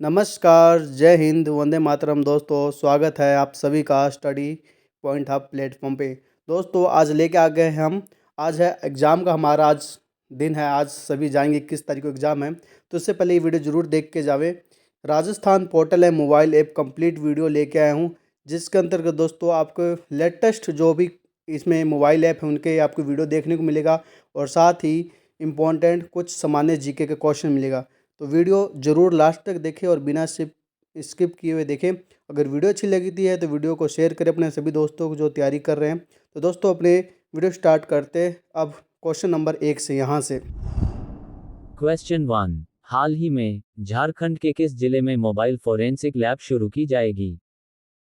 नमस्कार, जय हिंद, वंदे मातरम दोस्तों, स्वागत है आप सभी का स्टडी पॉइंट हब प्लेटफॉर्म पे। दोस्तों आज लेके आ गए हैं हम। आज है एग्ज़ाम का हमारा आज दिन है। आज सभी जाएंगे किस तारीख को एग्ज़ाम है, तो इससे पहले ये वीडियो ज़रूर देख के जावे। राजस्थान पोर्टल है मोबाइल ऐप कंप्लीट वीडियो लेके आया हूँ, जिसके अंतर्गत दोस्तों आपको लेटेस्ट जो भी इसमें मोबाइल ऐप है उनके आपको वीडियो देखने को मिलेगा और साथ ही इम्पोर्टेंट कुछ सामान्य जीके के क्वेश्चन मिलेगा। तो वीडियो ज़रूर लास्ट तक देखें और बिना स्किप किए हुए देखें। अगर वीडियो अच्छी लगी है तो वीडियो को शेयर करें अपने सभी दोस्तों को जो तैयारी कर रहे हैं। तो दोस्तों अपने वीडियो स्टार्ट करते हैं अब क्वेश्चन नंबर 1 से। यहाँ से क्वेश्चन 1। हाल ही में झारखंड के किस जिले में मोबाइल फोरेंसिक लैब शुरू की जाएगी?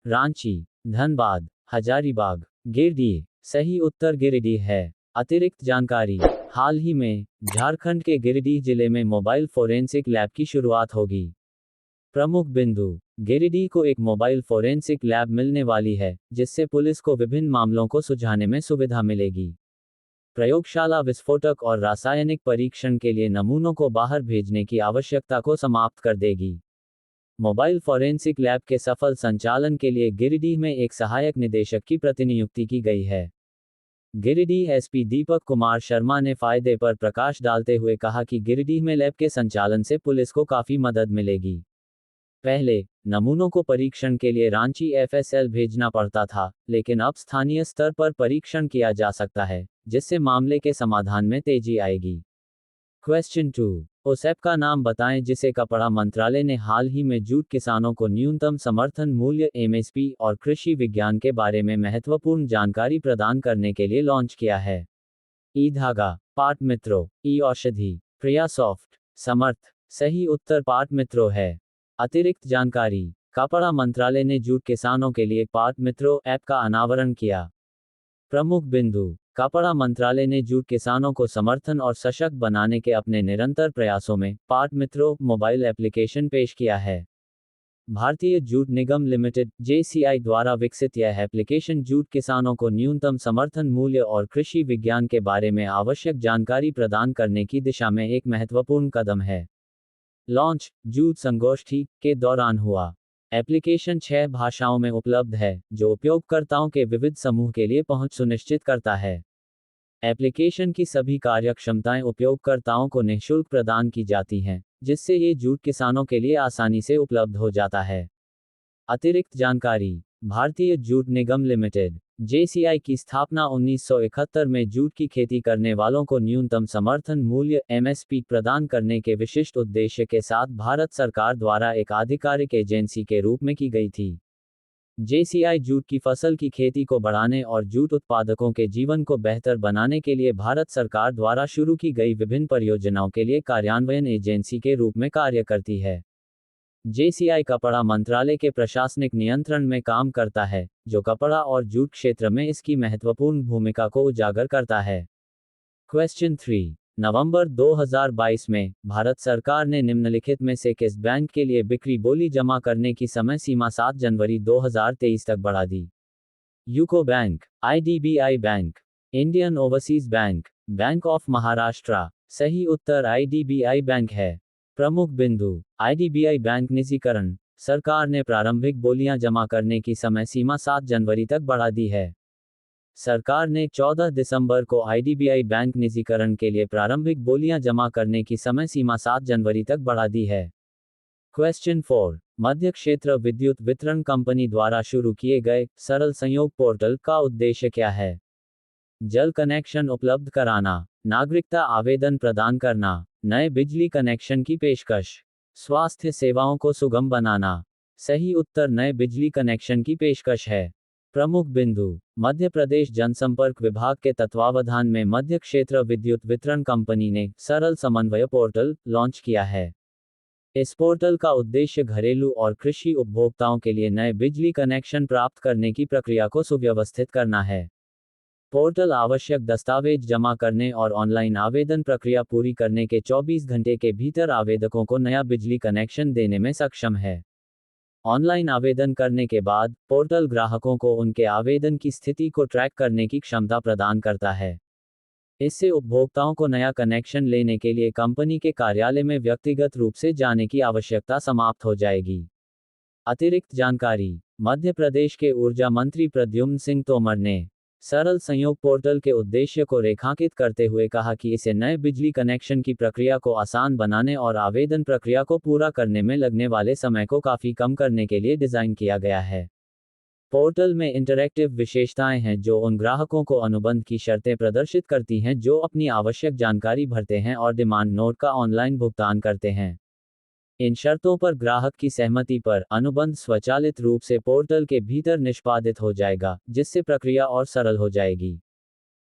रांची, धनबाद, हजारीबाग, गिरिडीह। सही उत्तर गिरिडीह है। अतिरिक्त जानकारी। हाल ही में झारखंड के गिरिडीह जिले में मोबाइल फोरेंसिक लैब की शुरुआत होगी। प्रमुख बिंदु। गिरिडीह को एक मोबाइल फोरेंसिक लैब मिलने वाली है, जिससे पुलिस को विभिन्न मामलों को सुलझाने में सुविधा मिलेगी। प्रयोगशाला विस्फोटक और रासायनिक परीक्षण के लिए नमूनों को बाहर भेजने की आवश्यकता को समाप्त कर देगी। मोबाइल फोरेंसिक लैब के सफल संचालन के लिए गिरिडीह में एक सहायक निदेशक की प्रतिनियुक्ति की गई है। गिरिडीह एसपी दीपक कुमार शर्मा ने फायदे पर प्रकाश डालते हुए कहा कि गिरिडीह में लैब के संचालन से पुलिस को काफी मदद मिलेगी। पहले नमूनों को परीक्षण के लिए रांची एफएसएल भेजना पड़ता था, लेकिन अब स्थानीय स्तर पर परीक्षण किया जा सकता है, जिससे मामले के समाधान में तेजी आएगी। क्वेश्चन 2। उस ऐप का नाम बताएं जिसे कपड़ा मंत्रालय ने हाल ही में जूट किसानों को न्यूनतम समर्थन मूल्य एमएसपी और कृषि विज्ञान के बारे में महत्वपूर्ण जानकारी प्रदान करने के लिए लॉन्च किया है। ई धागा, पाट मित्रो, ई औषधि, प्रिया सॉफ्ट, समर्थ। सही उत्तर पाट मित्रो है। अतिरिक्त जानकारी। कपड़ा मंत्रालय ने जूट किसानों के लिए पाट मित्रो ऐप का अनावरण किया। प्रमुख बिंदु। कपड़ा मंत्रालय ने जूट किसानों को समर्थन और सशक्त बनाने के अपने निरंतर प्रयासों में पाट मित्रो मोबाइल एप्लीकेशन पेश किया है। भारतीय जूट निगम लिमिटेड जेसीआई द्वारा विकसित यह एप्लीकेशन जूट किसानों को न्यूनतम समर्थन मूल्य और कृषि विज्ञान के बारे में आवश्यक जानकारी प्रदान करने की दिशा में एक महत्वपूर्ण कदम है। लॉन्च जूट संगोष्ठी के दौरान हुआ। एप्लीकेशन 6 भाषाओं में उपलब्ध है, जो उपयोगकर्ताओं के विविध समूह के लिए पहुंच सुनिश्चित करता है। एप्लीकेशन की सभी कार्यक्षमताएं उपयोगकर्ताओं को निःशुल्क प्रदान की जाती हैं, जिससे ये जूट किसानों के लिए आसानी से उपलब्ध हो जाता है। अतिरिक्त जानकारी। भारतीय जूट निगम लिमिटेड जेसीआई की स्थापना 1971 में जूट की खेती करने वालों को न्यूनतम समर्थन मूल्य एमएसपी प्रदान करने के विशिष्ट उद्देश्य के साथ भारत सरकार द्वारा एक आधिकारिक एजेंसी के रूप में की गई थी। जेसीआई जूट की फसल की खेती को बढ़ाने और जूट उत्पादकों के जीवन को बेहतर बनाने के लिए भारत सरकार द्वारा शुरू की गई विभिन्न परियोजनाओं के लिए कार्यान्वयन एजेंसी के रूप में कार्य करती है। जेसीआई कपड़ा मंत्रालय के प्रशासनिक नियंत्रण में काम करता है, जो कपड़ा और जूट क्षेत्र में इसकी महत्वपूर्ण भूमिका को उजागर करता है। क्वेश्चन 3। नवंबर 2022 में भारत सरकार ने निम्नलिखित में से किस बैंक के लिए बिक्री बोली जमा करने की समय सीमा 7 जनवरी 2023 तक बढ़ा दी? UCO bank, IDBI bank, Indian overseas bank, bank of Maharashtra. सही उत्तर आईडीबीआई बैंक है। प्रमुख बिंदु। आईडीबीआई बैंक निजीकरण। सरकार ने प्रारंभिक बोलियां जमा करने की समय सीमा 7 जनवरी तक बढ़ा दी है। सरकार ने 14 दिसंबर को आईडीबीआई बैंक निजीकरण के लिए प्रारंभिक बोलियां जमा करने की समय सीमा 7 जनवरी तक बढ़ा दी है। क्वेश्चन 4। मध्य क्षेत्र विद्युत वितरण कंपनी द्वारा शुरू किए गए सरल संयोग पोर्टल का उद्देश्य क्या है? जल कनेक्शन उपलब्ध कराना, नागरिकता आवेदन प्रदान करना, नए बिजली कनेक्शन की पेशकश, स्वास्थ्य सेवाओं को सुगम बनाना। सही उत्तर नए बिजली कनेक्शन की पेशकश है। प्रमुख बिंदु। मध्य प्रदेश जनसंपर्क विभाग के तत्वावधान में मध्य क्षेत्र विद्युत वितरण कंपनी ने सरल समन्वय पोर्टल लॉन्च किया है। इस पोर्टल का उद्देश्य घरेलू और कृषि उपभोक्ताओं के लिए नए बिजली कनेक्शन प्राप्त करने की प्रक्रिया को सुव्यवस्थित करना है। पोर्टल आवश्यक दस्तावेज जमा करने और ऑनलाइन आवेदन प्रक्रिया पूरी करने के 24 घंटे के भीतर आवेदकों को नया बिजली कनेक्शन देने में सक्षम है। ऑनलाइन आवेदन करने के बाद पोर्टल ग्राहकों को उनके आवेदन की स्थिति को ट्रैक करने की क्षमता प्रदान करता है। इससे उपभोक्ताओं को नया कनेक्शन लेने के लिए कंपनी के कार्यालय में व्यक्तिगत रूप से जाने की आवश्यकता समाप्त हो जाएगी। अतिरिक्त जानकारी। मध्य प्रदेश के ऊर्जा मंत्री प्रद्युम्न सिंह तोमर ने सरल संयोग पोर्टल के उद्देश्य को रेखांकित करते हुए कहा कि इसे नए बिजली कनेक्शन की प्रक्रिया को आसान बनाने और आवेदन प्रक्रिया को पूरा करने में लगने वाले समय को काफी कम करने के लिए डिजाइन किया गया है। पोर्टल में इंटरैक्टिव विशेषताएं हैं जो उन ग्राहकों को अनुबंध की शर्तें प्रदर्शित करती हैं जो अपनी आवश्यक जानकारी भरते हैं और डिमांड नोट का ऑनलाइन भुगतान करते हैं। इन शर्तों पर ग्राहक की सहमति पर अनुबंध स्वचालित रूप से पोर्टल के भीतर निष्पादित हो जाएगा, जिससे प्रक्रिया और सरल हो जाएगी।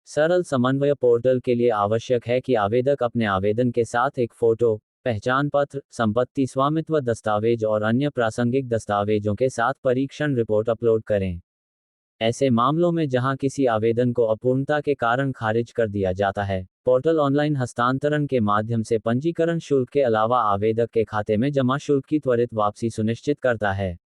सरल समन्वय पोर्टल के लिए आवश्यक है कि आवेदक अपने आवेदन के साथ एक फोटो, पहचान पत्र, संपत्ति स्वामित्व दस्तावेज और अन्य प्रासंगिक दस्तावेजों के साथ परीक्षण रिपोर्ट अपलोड करें। ऐसे मामलों में जहां किसी आवेदन को अपूर्णता के कारण खारिज कर दिया जाता है, पोर्टल ऑनलाइन हस्तांतरण के माध्यम से पंजीकरण शुल्क के अलावा आवेदक के खाते में जमा शुल्क की त्वरित वापसी सुनिश्चित करता है।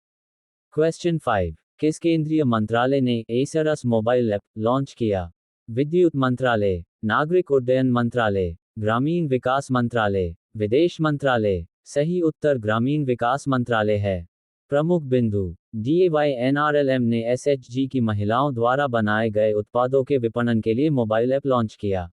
क्वेश्चन 5। किस केंद्रीय मंत्रालय ने एसरस मोबाइल ऐप लॉन्च किया? विद्युत मंत्रालय, नागरिक उड्डयन मंत्रालय, ग्रामीण विकास मंत्रालय, विदेश मंत्रालय। सही उत्तर ग्रामीण विकास मंत्रालय है। प्रमुख बिंदु। DAYNRLM ने SHG की महिलाओं द्वारा बनाए गए उत्पादों के विपणन के लिए मोबाइल ऐप लॉन्च किया।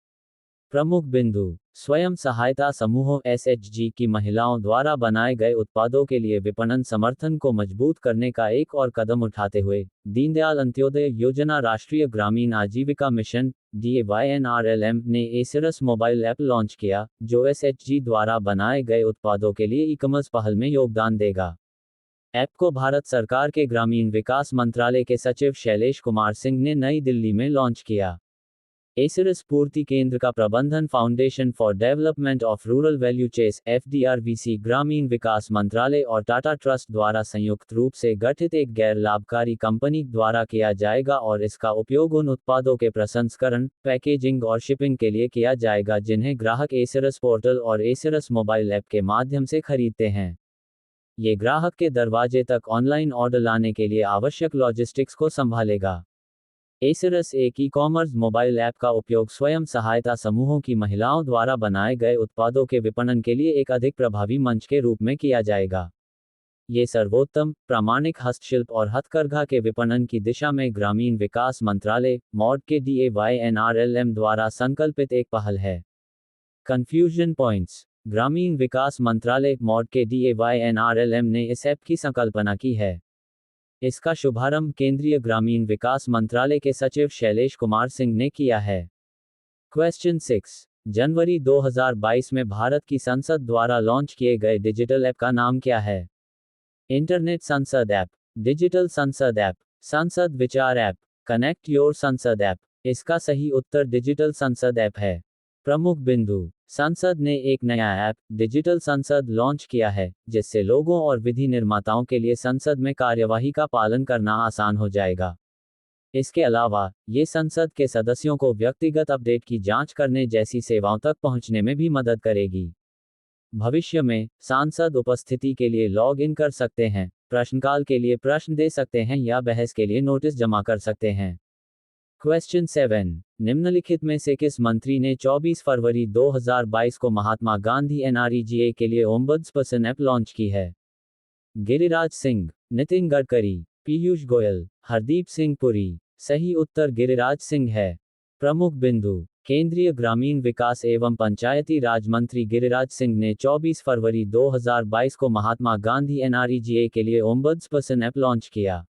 प्रमुख बिंदु। स्वयं सहायता समूहों SHG की महिलाओं द्वारा बनाए गए उत्पादों के लिए विपणन समर्थन को मजबूत करने का एक और कदम उठाते हुए दीनदयाल अंत्योदय योजना राष्ट्रीय ग्रामीण आजीविका मिशन DAYNRLM ने एसरस मोबाइल ऐप लॉन्च किया, जो SHG द्वारा बनाए गए उत्पादों के लिए ई-कॉमर्स पहल में योगदान देगा। ऐप को भारत सरकार के ग्रामीण विकास मंत्रालय के सचिव शैलेश कुमार सिंह ने नई दिल्ली में लॉन्च किया। एसरस पूर्ति केंद्र का प्रबंधन foundation for development of rural value चेस FDRVC ग्रामीण विकास मंत्रालय और टाटा ट्रस्ट द्वारा संयुक्त रूप से गठित एक गैर लाभकारी कंपनी द्वारा किया जाएगा और इसका उपयोग उन उत्पादों के प्रसंस्करण, पैकेजिंग और शिपिंग के लिए किया जाएगा जिन्हें ग्राहक एसरस पोर्टल और एसरस मोबाइल ऐप के माध्यम से खरीदते हैं। ये ग्राहक के दरवाजे तक ऑनलाइन ऑर्डर लाने के लिए आवश्यक लॉजिस्टिक्स को संभालेगा। एसरस एक ई-कॉमर्स मोबाइल ऐप का उपयोग स्वयं सहायता समूहों की महिलाओं द्वारा बनाए गए उत्पादों के विपणन के लिए एक अधिक प्रभावी मंच के रूप में किया जाएगा। ये सर्वोत्तम, प्रामाणिक हस्तशिल्प और हथकरघा के विपणन की दिशा में ग्रामीण विकास मंत्रालय मॉड के DAYNRLM द्वारा संकल्पित एक पहल है। Confusion points. ग्रामीण विकास मंत्रालय मॉड के DAYNRLM ने इस ऐप की संकल्पना की है। इसका शुभारंभ केंद्रीय ग्रामीण विकास मंत्रालय के सचिव शैलेश कुमार सिंह ने किया है। क्वेश्चन 6। जनवरी 2022 में भारत की संसद द्वारा लॉन्च किए गए डिजिटल ऐप का नाम क्या है? इंटरनेट संसद ऐप, डिजिटल संसद ऐप, संसद विचार ऐप, कनेक्ट योर संसद ऐप। इसका सही उत्तर डिजिटल संसद ऐप है। प्रमुख बिंदु। संसद ने एक नया ऐप, डिजिटल संसद लॉन्च किया है, जिससे लोगों और विधि निर्माताओं के लिए संसद में कार्यवाही का पालन करना आसान हो जाएगा। इसके अलावा, ये संसद के सदस्यों को व्यक्तिगत अपडेट की जांच करने जैसी सेवाओं तक पहुंचने में भी मदद करेगी। भविष्य में, सांसद उपस्थिति के लिए लॉग इन कर सकते हैं, प्रश्नकाल के लिए प्रश्न दे सकते हैं या बहस के लिए नोटिस जमा कर सकते हैं। क्वेश्चन 7। निम्नलिखित में से किस मंत्री ने 24 फरवरी 2022 को महात्मा गांधी NREGA के लिए ओम्बड्सपर्सन ऐप लॉन्च की है? गिरिराज सिंह, नितिन गडकरी, पीयूष गोयल, हरदीप सिंह पुरी। सही उत्तर गिरिराज सिंह है। प्रमुख बिंदु। केंद्रीय ग्रामीण विकास एवं पंचायती राज मंत्री गिरिराज सिंह ने 24 फरवरी 2022 को महात्मा गांधी NREGA के लिए ओम्बड्सपर्सन ऐप लॉन्च किया।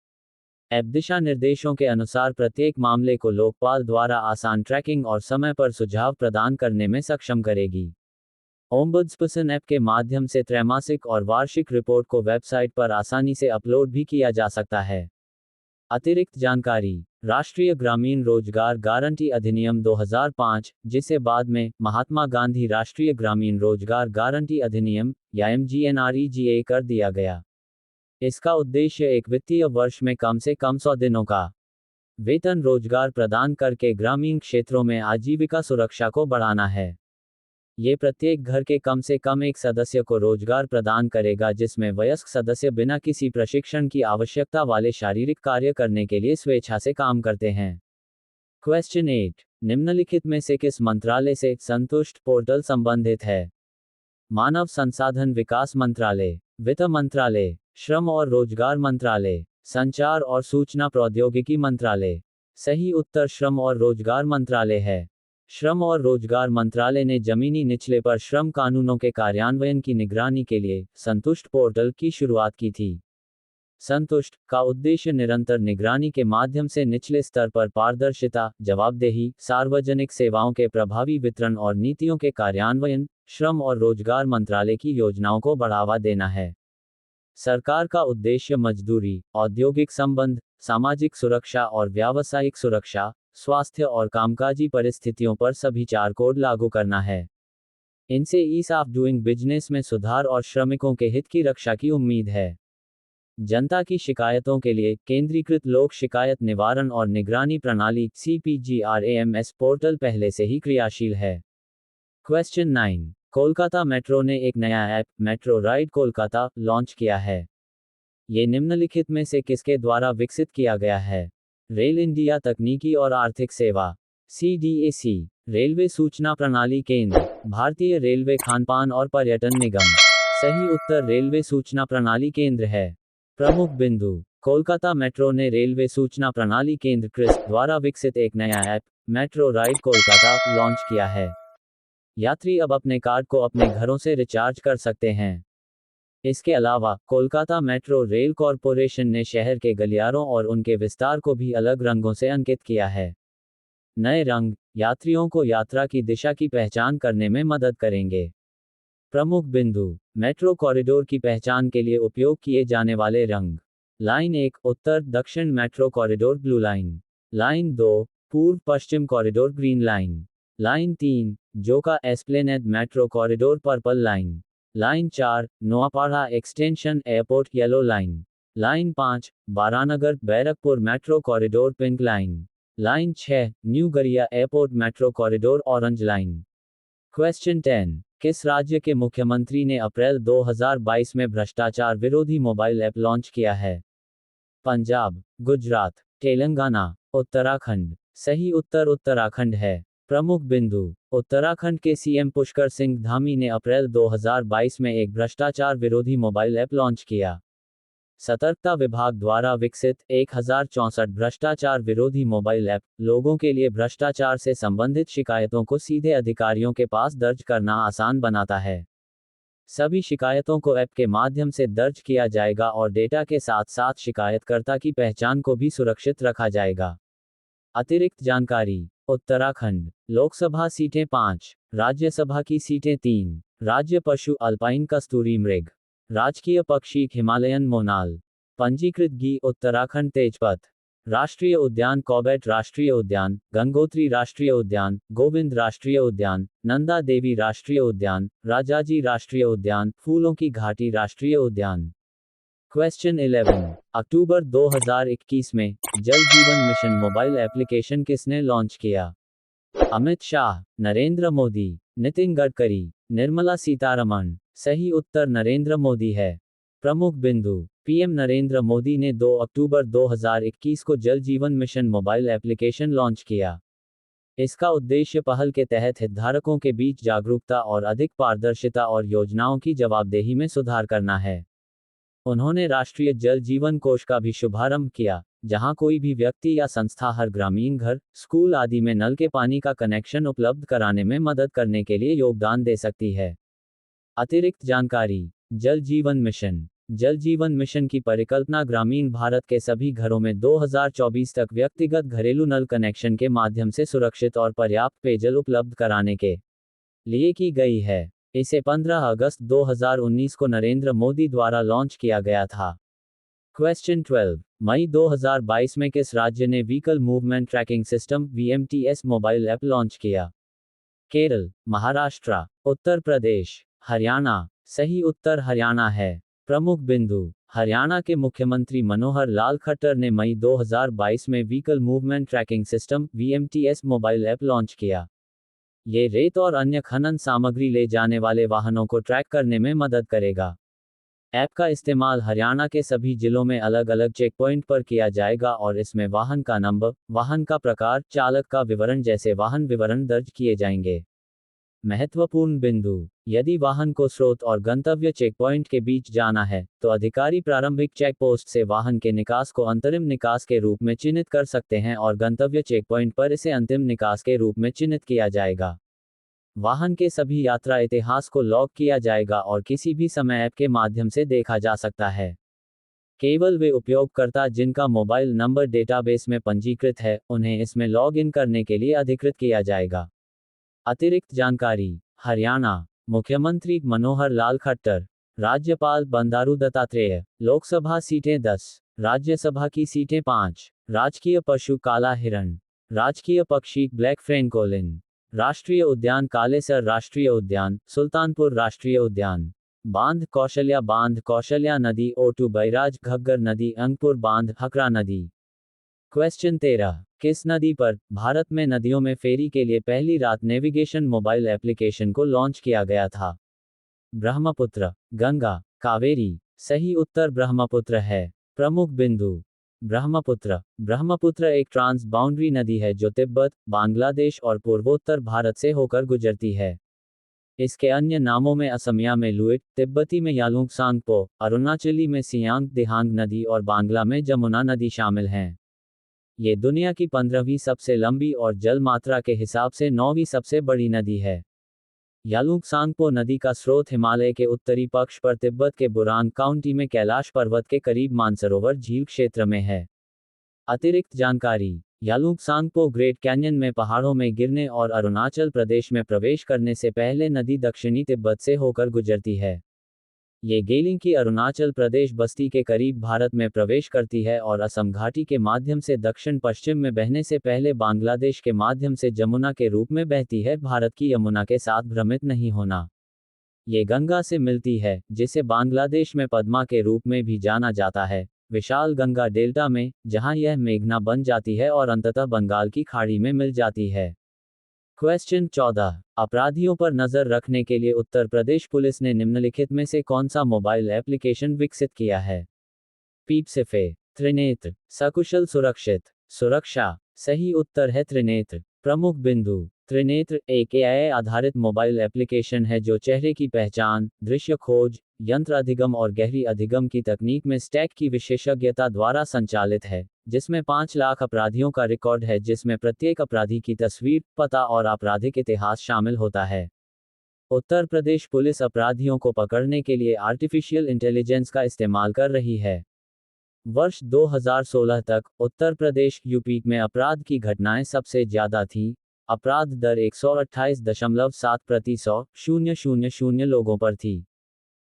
ऐप दिशा निर्देशों के अनुसार प्रत्येक मामले को लोकपाल द्वारा आसान ट्रैकिंग और समय पर सुझाव प्रदान करने में सक्षम करेगी। ओम्बड्सपर्सन ऐप के माध्यम से त्रैमासिक और वार्षिक रिपोर्ट को वेबसाइट पर आसानी से अपलोड भी किया जा सकता है। अतिरिक्त जानकारी। राष्ट्रीय ग्रामीण रोजगार गारंटी अधिनियम 2005, जिसे बाद में महात्मा गांधी राष्ट्रीय ग्रामीण रोजगार गारंटी अधिनियम या MGNREGA कर दिया गया। इसका उद्देश्य एक वित्तीय वर्ष में कम से कम 100 दिनों का वेतन रोजगार प्रदान करके ग्रामीण क्षेत्रों में आजीविका सुरक्षा को बढ़ाना है। ये प्रत्येक घर के कम से कम एक सदस्य को रोजगार प्रदान करेगा जिसमें वयस्क सदस्य बिना किसी प्रशिक्षण की आवश्यकता वाले शारीरिक कार्य करने के लिए स्वेच्छा से काम करते हैं। क्वेश्चन 8। निम्नलिखित में से किस मंत्रालय से संतुष्ट पोर्टल संबंधित है? मानव संसाधन विकास मंत्रालय, वित्त मंत्रालय, श्रम और रोजगार मंत्रालय, संचार और सूचना प्रौद्योगिकी मंत्रालय। सही उत्तर श्रम और रोजगार मंत्रालय है। श्रम और रोजगार मंत्रालय ने जमीनी निचले पर श्रम कानूनों के कार्यान्वयन की निगरानी के लिए संतुष्ट पोर्टल की शुरुआत की थी। संतुष्ट का उद्देश्य निरंतर निगरानी के माध्यम से निचले स्तर पर पारदर्शिता, जवाबदेही, सार्वजनिक सेवाओं के प्रभावी वितरण और नीतियों के कार्यान्वयन, श्रम और रोजगार मंत्रालय की योजनाओं को बढ़ावा देना है। सरकार का उद्देश्य मजदूरी, औद्योगिक संबंध, सामाजिक सुरक्षा और व्यावसायिक सुरक्षा, स्वास्थ्य और कामकाजी परिस्थितियों पर सभी 4 कोड लागू करना है। इनसे ईज ऑफ डूइंग बिजनेस में सुधार और श्रमिकों के हित की रक्षा की उम्मीद है। जनता की शिकायतों के लिए केंद्रीकृत लोक शिकायत निवारण और निगरानी प्रणाली CPGRAMS पोर्टल पहले से ही क्रियाशील है। क्वेश्चन 9, कोलकाता मेट्रो ने एक नया app metro ride Kolkata launch किया है। ये निम्नलिखित में से किसके द्वारा विकसित किया गया है? रेल इंडिया तकनीकी और आर्थिक सेवा, CDAC, रेलवे सूचना प्रणाली केंद्र, भारतीय रेलवे खानपान और पर्यटन निगम। सही उत्तर रेलवे सूचना प्रणाली केंद्र है। प्रमुख बिंदु, कोलकाता मेट्रो ने रेलवे सूचना प्रणाली केंद्र क्रिस्प द्वारा विकसित एक नया app metro ride Kolkata launch किया है। यात्री अब अपने कार्ड को अपने घरों से रिचार्ज कर सकते हैं। इसके अलावा कोलकाता मेट्रो रेल कॉरपोरेशन ने शहर के गलियारों और उनके विस्तार को भी अलग रंगों से अंकित किया है। नए रंग यात्रियों को यात्रा की दिशा की पहचान करने में मदद करेंगे। प्रमुख बिंदु, मेट्रो कॉरिडोर की पहचान के लिए उपयोग किए जाने वाले रंग। लाइन 1 उत्तर दक्षिण metro corridor blue line. Line 2 पूर्व पश्चिम corridor green line. Line 3 Joka esplanade metro corridor purple line. Line 4 Noapara extension airport yellow line. Line 5 Baranagar Barrackpore metro corridor pink line. Line 6 new Garia airport metro corridor orange line. Question 10, किस राज्य के मुख्यमंत्री ने अप्रैल 2022 में भ्रष्टाचार विरोधी मोबाइल ऐप लॉन्च किया है? पंजाब, गुजरात, तेलंगाना, उत्तराखंड। सही उत्तर उत्तराखंड है। प्रमुख बिंदु, उत्तराखंड के CM पुष्कर सिंह धामी ने अप्रैल 2022 में एक भ्रष्टाचार विरोधी मोबाइल ऐप लॉन्च किया। सतर्कता विभाग द्वारा विकसित 1064 भ्रष्टाचार विरोधी मोबाइल ऐप लोगों के लिए भ्रष्टाचार से संबंधित शिकायतों को सीधे अधिकारियों के पास दर्ज करना आसान बनाता है। सभी शिकायतों को ऐप के माध्यम से दर्ज किया जाएगा और डेटा के साथ साथ शिकायतकर्ता की पहचान को भी सुरक्षित रखा जाएगा। अतिरिक्त जानकारी, उत्तराखंड लोकसभा सीटें 5, राज्यसभा की सीटें 3, राज्य पशु अल्पाइन कस्तूरी मृग, राजकीय पक्षी हिमालयन मोनाल, पंजीकृत घी उत्तराखंड तेजपत, राष्ट्रीय उद्यान कॉर्बेट राष्ट्रीय उद्यान, गंगोत्री राष्ट्रीय उद्यान, गोविंद राष्ट्रीय उद्यान, नंदा देवी राष्ट्रीय उद्यान, राजाजी राष्ट्रीय उद्यान, फूलों की घाटी राष्ट्रीय उद्यान। क्वेश्चन 11, अक्टूबर 2021 में जल जीवन मिशन मोबाइल एप्लीकेशन किसने लॉन्च किया? अमित शाह, नरेंद्र मोदी, नितिन गडकरी, निर्मला सीतारमण। सही उत्तर नरेंद्र मोदी है। प्रमुख बिंदु, PM नरेंद्र मोदी ने 2 अक्टूबर 2021 को जल जीवन मिशन मोबाइल एप्लीकेशन लॉन्च किया। इसका उद्देश्य पहल के तहत हितधारकों के बीच जागरूकता और अधिक पारदर्शिता और योजनाओं की जवाबदेही में सुधार करना है। उन्होंने राष्ट्रीय जल जीवन कोष का भी शुभारंभ किया, जहां कोई भी व्यक्ति या संस्था हर ग्रामीण घर, स्कूल आदि में नल के पानी का कनेक्शन उपलब्ध कराने में मदद करने के लिए योगदान दे सकती है। अतिरिक्त जानकारी, जल जीवन मिशन। जल जीवन मिशन की परिकल्पना ग्रामीण भारत के सभी घरों में 2024 तक व्यक्तिगत घरेलू नल कनेक्शन के माध्यम से सुरक्षित और पर्याप्त पेयजल उपलब्ध कराने के लिए की गई है। इसे 15 अगस्त 2019 को नरेंद्र मोदी द्वारा लॉन्च किया गया था। क्वेश्चन 12, मई 2022 में किस राज्य ने vehicle movement tracking system VMTS mobile app launch किया? केरल, महाराष्ट्र, उत्तर प्रदेश, हरियाणा। सही उत्तर हरियाणा है। प्रमुख बिंदु, हरियाणा के मुख्यमंत्री मनोहर लाल खट्टर ने मई 2022 में vehicle movement tracking system VMTS mobile app launch किया। ये रेत और अन्य खनन सामग्री ले जाने वाले वाहनों को ट्रैक करने में मदद करेगा। ऐप का इस्तेमाल हरियाणा के सभी जिलों में अलग अलग चेक पॉइंट पर किया जाएगा और इसमें वाहन का नंबर, वाहन का प्रकार, चालक का विवरण जैसे वाहन विवरण दर्ज किए जाएंगे। महत्वपूर्ण बिंदु: यदि वाहन को स्रोत और गंतव्य चेक पॉइंट के बीच जाना है, तो अधिकारी प्रारंभिक चेक पोस्ट से वाहन के निकास को अंतरिम निकास के रूप में चिन्हित कर सकते हैं और गंतव्य चेक पॉइंट पर इसे अंतिम निकास के रूप में चिन्हित किया जाएगा। वाहन के सभी यात्रा इतिहास को लॉग किया जाएगा और किसी भी समय ऐप के माध्यम से देखा जा सकता है। केवल वे उपयोगकर्ता जिनका मोबाइल नंबर डेटाबेस में पंजीकृत है, उन्हें इसमें लॉग इन करने के लिए अधिकृत किया जाएगा। अतिरिक्त जानकारी: हरियाणा मुख्यमंत्री मनोहर लाल खट्टर, राज्यपाल बंडारू दत्तात्रेय। लोकसभा सीटें 10, राज्यसभा की सीटें 5। राजकीय पशु काला हिरण, राजकीय पक्षी ब्लैक फ्रेंकोलिन, राष्ट्रीय उद्यान कालेसर राष्ट्रीय उद्यान, सुल्तानपुर राष्ट्रीय उद्यान। बांध कौशल्या नदी, ओटू बैराज घग्गर नदी, अंगपुर बांध, हकरा नदी। क्वेश्चन 13, किस नदी पर भारत में नदियों में फेरी के लिए पहली रात नेविगेशन मोबाइल एप्लीकेशन को लॉन्च किया गया था? ब्रह्मपुत्र, गंगा, कावेरी। सही उत्तर ब्रह्मपुत्र है। प्रमुख बिंदु: ब्रह्मपुत्र एक ट्रांस बाउंड्री नदी है जो तिब्बत, बांग्लादेश और पूर्वोत्तर भारत से होकर गुजरती है। इसके अन्य नामों में असमिया में लुइट, तिब्बती में यालुंग सांगपो, अरुणाचली में सियांग दिहांग नदी और बांग्ला में जमुना नदी शामिल हैं। ये दुनिया की 15वीं सबसे लंबी और जल मात्रा के हिसाब से 9वीं सबसे बड़ी नदी है। यालुंग सांगपो नदी का स्रोत हिमालय के उत्तरी पक्ष पर तिब्बत के बुरांग काउंटी में कैलाश पर्वत के करीब मानसरोवर झील क्षेत्र में है। अतिरिक्त जानकारी: यालुंग सांगपो ग्रेट कैन्यन में पहाड़ों में गिरने और अरुणाचल प्रदेश में प्रवेश करने से पहले नदी दक्षिणी तिब्बत से होकर गुजरती है। ये गेलिंग की अरुणाचल प्रदेश बस्ती के करीब भारत में प्रवेश करती है और असम घाटी के माध्यम से दक्षिण पश्चिम में बहने से पहले बांग्लादेश के माध्यम से जमुना के रूप में बहती है। भारत की यमुना के साथ भ्रमित नहीं होना। ये गंगा से मिलती है, जिसे बांग्लादेश में पद्मा के रूप में भी जाना जाता है, विशाल गंगा डेल्टा में, जहां यह मेघना बन जाती है और अंततः बंगाल की खाड़ी में मिल जाती है। क्वेश्चन 14, अपराधियों पर नजर रखने के लिए उत्तर प्रदेश पुलिस ने निम्नलिखित में से कौन सा मोबाइल एप्लीकेशन विकसित किया है? पीपसिफे, त्रिनेत्र, सकुशल सुरक्षित, सुरक्षा। सही उत्तर है त्रिनेत्र। प्रमुख बिंदु: त्रिनेत्र एक एआई आधारित मोबाइल एप्लीकेशन है जो चेहरे की पहचान, दृश्य खोज, यंत्र अधिगम और गहरी अधिगम की तकनीक में स्टैक की विशेषज्ञता द्वारा संचालित है, जिसमें 5 लाख अपराधियों का रिकॉर्ड है, जिसमें प्रत्येक अपराधी की तस्वीर, पता और आपराधिक इतिहास शामिल होता है। उत्तर प्रदेश पुलिस अपराधियों को पकड़ने के लिए आर्टिफिशियल इंटेलिजेंस का इस्तेमाल कर रही है। वर्ष 2016 तक उत्तर प्रदेश यूपी में अपराध की घटनाएं सबसे ज्यादा थीं। अपराध दर 128.7% लोगों पर थी।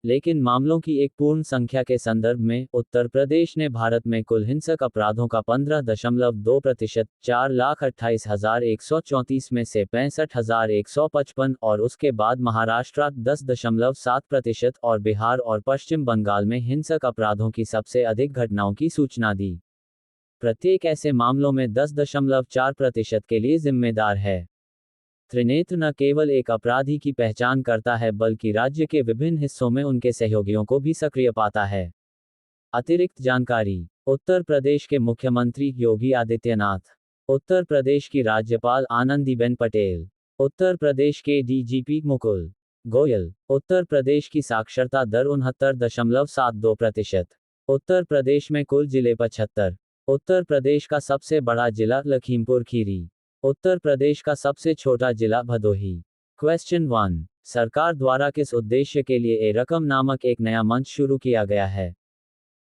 लेकिन मामलों की एक पूर्ण संख्या के संदर्भ में उत्तर प्रदेश ने भारत में कुल हिंसक अपराधों का 15.2%, 4,28,134 में से 65,155 और उसके बाद महाराष्ट्र 10.7% और बिहार और पश्चिम बंगाल में हिंसक अपराधों की सबसे अधिक घटनाओं की सूचना दी। प्रत्येक ऐसे मामलों में 10.4% के लिए जिम्मेदार है। त्रिनेत्र न केवल एक अपराधी की पहचान करता है बल्कि राज्य के विभिन्न हिस्सों में उनके सहयोगियों को भी सक्रिय पाता है। अतिरिक्त जानकारी: उत्तर प्रदेश के मुख्यमंत्री योगी आदित्यनाथ, उत्तर प्रदेश की राज्यपाल आनंदीबेन पटेल, उत्तर प्रदेश के डीजीपी मुकुल गोयल, उत्तर प्रदेश की साक्षरता दर 69.72%, उत्तर प्रदेश में कुल जिले 75, उत्तर प्रदेश का सबसे बड़ा जिला लखीमपुर खीरी, उत्तर प्रदेश का सबसे छोटा जिला भदोही। क्वेश्चन 1, सरकार द्वारा किस उद्देश्य के लिए ए रकम नामक एक नया मंच शुरू किया गया है?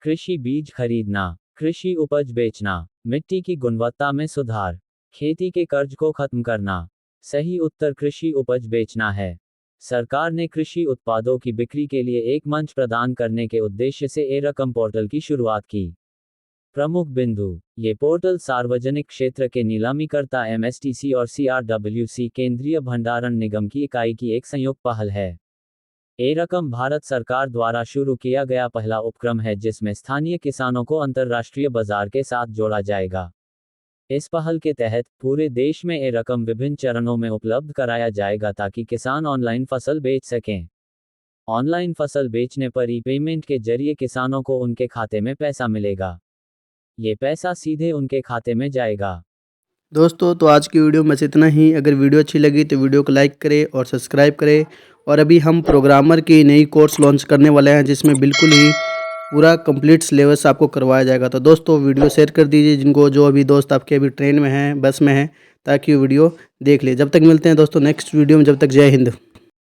कृषि बीज खरीदना, कृषि उपज बेचना, मिट्टी की गुणवत्ता में सुधार, खेती के कर्ज को खत्म करना। सही उत्तर कृषि उपज बेचना है। सरकार ने कृषि उत्पादों की बिक्री के लिए एक मंच प्रदान करने के उद्देश्य से ए रकम पोर्टल की शुरुआत की। प्रमुख बिंदु: ये पोर्टल सार्वजनिक क्षेत्र के नीलामीकर्ता एमएसटीसी और सीआरडब्ल्यूसी केंद्रीय भंडारण निगम की इकाई की एक संयुक्त पहल है। ए रकम भारत सरकार द्वारा शुरू किया गया पहला उपक्रम है जिसमें स्थानीय किसानों को अंतर्राष्ट्रीय बाजार के साथ जोड़ा जाएगा। इस पहल के तहत पूरे देश में ए रकम विभिन्न चरणों में उपलब्ध कराया जाएगा ताकि किसान ऑनलाइन फसल बेच सकें। ऑनलाइन फसल बेचने पर ई पेमेंट के जरिए किसानों को उनके खाते में पैसा मिलेगा। ये पैसा सीधे उनके खाते में जाएगा। दोस्तों तो आज की वीडियो में बस इतना ही। अगर वीडियो अच्छी लगी तो वीडियो को लाइक करें और सब्सक्राइब करें। और अभी हम प्रोग्रामर की नई कोर्स लॉन्च करने वाले हैं जिसमें बिल्कुल ही पूरा कंप्लीट सिलेबस आपको करवाया जाएगा। तो दोस्तों वीडियो शेयर कर दीजिए जिनको जो अभी दोस्त आपके अभी ट्रेन में हैं, बस में हैं, ताकि वो वीडियो देख ले। जब तक मिलते हैं दोस्तों नेक्स्ट वीडियो में, जब तक जय हिंद।